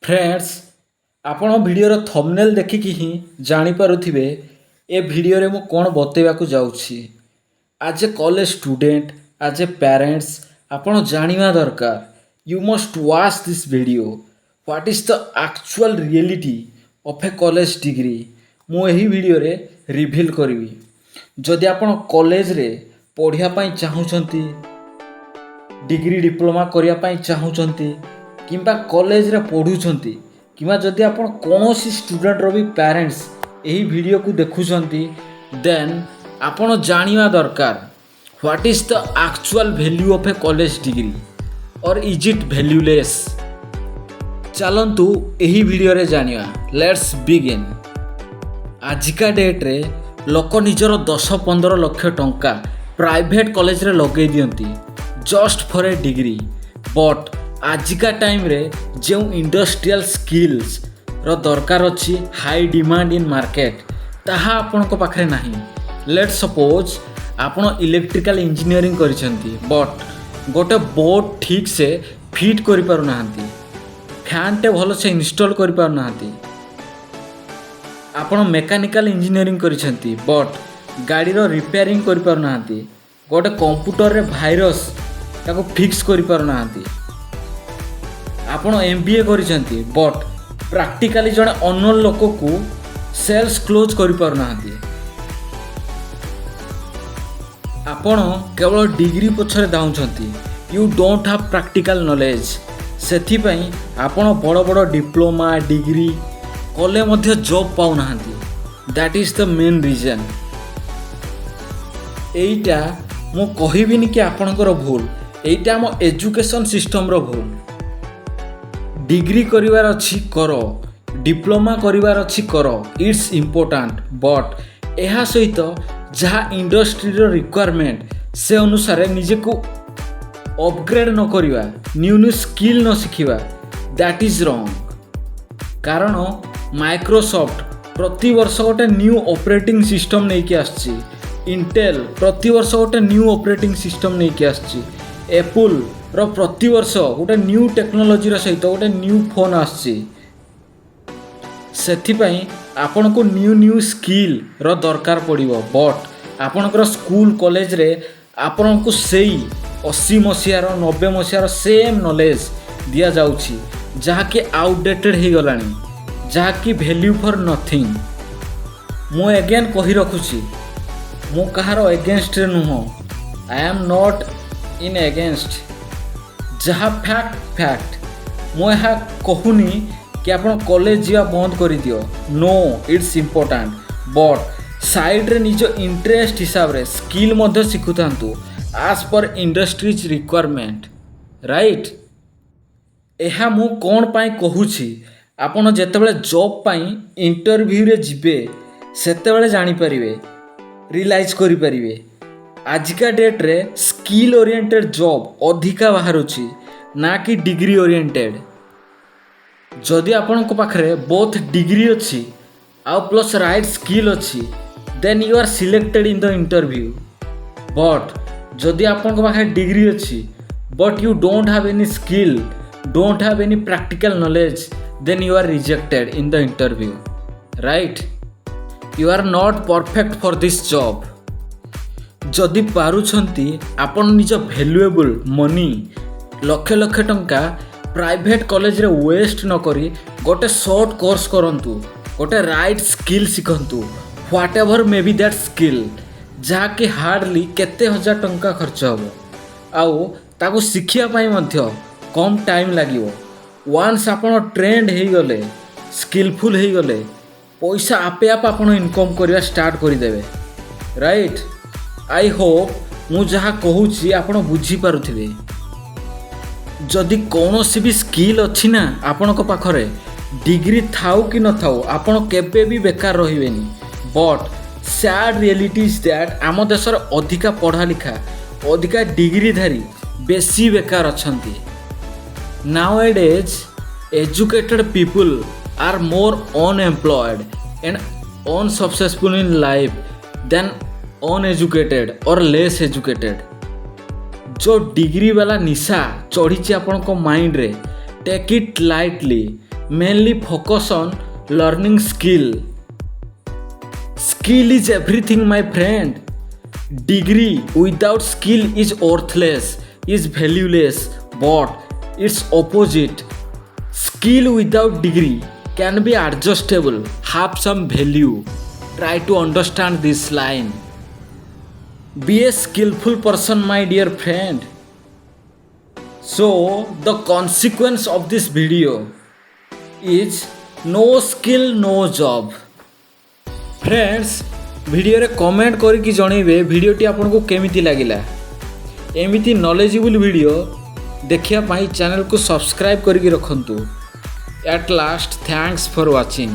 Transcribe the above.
Friends आपण भिडियोर thumbnail देखिकी ही जानीपारुथिबे ए video मु कौन बतेवाकू जाउछि। आज ए कॉलेज स्टूडेंट आज ए पेरेंट्स आपण जानिवा दरकार। You must watch this video. What is the actual reality of a college degree मु एही वीडियो रे रिवील करिवि। जदि आपण कॉलेज रे पढ़िया पई चाहुचंती, डिग्री डिप्लोमा करिया पई चाहुचंती किंबा कॉलेज रे पढ़ुचंती किंबा जदि आपण कोनोसी स्टूडेंट रो भी पेरेंट्स एही वीडियो को देखुचंती देन आपण जानिवा दरकार what is the actual value of a college degree or is it valueless. चलंतु एही वीडियो रे जानिवा। Let's begin. आजिका डेट रे लोक निजर 10-15 लाख टंका प्राइवेट कॉलेज रे लगे दियंती just for a degree. But आजिका टाइम रे जो इंडस्ट्रियल स्किल्स रो दरकार अछि हाई डिमांड इन मार्केट ताहा आपन को पाखरे नाही। लेट सपोज आपण इलेक्ट्रिकल इंजीनियरिंग करिसेंती बट गोटे बोर्ड ठीक से फिट करि पारु नाहंती, फैन टे भलो से इंस्टॉल करि पारु नाहंती। आपण मेकानिकल इंजीनियरिंग करिसेंती बट गाड़ी रो रिपेयरिंग करि पारु नाहंती, गोटे कंप्यूटर रे वायरस ताको फिक्स करि पारु नाहंती। आपण एमबीए करिसेंती बट प्रैक्टिकली जने अननोन लोक को सेल्स क्लोज करि पारु नाहंती। आपण केवल डिग्री पछरे दाउछंती, you don't have practical knowledge. सेथि पई आपण बड़ बड़ डिप्लोमा डिग्री कले मध्य जॉब पाउ नाहंती। That is the main reason. एइटा मु कहिबिनी कि आपणकर भूल, एइटा हम एजुकेशन सिस्टम रो भूल। डिग्री करिवार अछि करो, डिप्लोमा करिवार अछि करो, इट्स इम्पोर्टेंट बट एहा सहित जहाँ इंडस्ट्री रो रिक्वायरमेंट से अनुसार निजे को अपग्रेड न करिवा, न्यू न्यू स्किल न सिखिवा, दैट इज रॉन्ग। कारण माइक्रोसॉफ्ट प्रति वर्ष गोटे न्यू ऑपरेटिंग सिस्टम नहीं कि आछि, इंटेल प्रति वर्ष गोटे न्यू ऑपरेटिंग सिस्टम नहीं कि आछि, एप्पल रो प्रति वर्ष गोटे न्यू टेक्नोलोजी रो सहित गोटे न्यू फोन आछि। सेथि पई आपन को न्यू न्यू स्किल रो दरकार पड़िबो बट आपनकर स्कूल कॉलेज रे आपन को सेई 80 मसिया रो 90 मसिया रो सेम नॉलेज दिया जाउछि जहा कि आउटडेटेड हे गलानी, जहा कि वैल्यू फॉर नथिंग। मु अगेन कहि रखुछि, मु कहारो अगेंस्ट रे नुहो, I am not in against. जहाँ फैक्ट मु यहाँ कहूनी कि आपण कॉलेज जीवा बंद कर दियो, no it's important but side रे निज इंटरेस्ट हिसाब रे स्किल मध्य शिखुतांतु as per industries requirement, right. एहा मु कोन पाई कहूछि, आपण जेतेबेले जॉब पाई इंटरव्यू रे जिबे सेतेबेले जानि परिबे, रियलाइज करि परिबे आजिका डेट रे स्किल ओरिएंटेड जॉब अधिका बाहरुछि ना कि डिग्री ओरिएंटेड। जदि आपण को पाखरे बोथ डिग्री अछि आ प्लस राइट स्किल अछि then you are selected in the interview. But जदि आपण को पाखरे डिग्री अछि but you don't have any skill, don't have any practical knowledge, then you are rejected in the interview, right. You are not perfect for this job. जदि पारुछंती आपण निज वैल्यूएबल मनी लक्ष लक्ष टंका प्राइवेट कॉलेज रे वेस्ट न करी गोटे शॉर्ट कोर्स करंतु, गोटे राइट स्किल सिखंतु, what may be that skill जहा कि हार्डली केते हजार टंका खर्च हबो आउ ताको शिखिया पाई मध्य कम टाइम लागिवो। वन्स आपण ट्रेंड हे गले, स्किलफुल हे गले, पैसा आपे आप आपण इनकम करिया स्टार्ट करि देबे, राइट। आई होप मु जहाँ कहूँ आपण बुझी पारुथिबे। जदि कौनसी भी स्किल अच्छी ना आपण को पाखरे, डिग्री थाउ कि न थाउ आपण केबे भी बेकार रहिबेनी। But sad reality is that आम देशर अधिका पढ़ा लिखा अधिका डिग्रीधारी बेसी बेकार अछंती। Nowadays educated people are more unemployed and unsuccessful in life than uneducated or less educated. जो डिग्री वाला निशा चढ़ी आपण को माइंड रे, take it lightly, mainly focus on learning skill. Skill is everything, my friend. Degree without skill is worthless, is valueless, but its opposite. Skill without degree can be adjustable, have some value. Try to understand this line. Be a skillful person, my dear friend. So, the consequence of this video is no skill, no job. Friends, video comment करके जनइबे भिडियोटी आपको केमिति लागिला। एमिति knowledgeable video देखिया पाई channel को subscribe करके रखंतु। At last thanks for watching.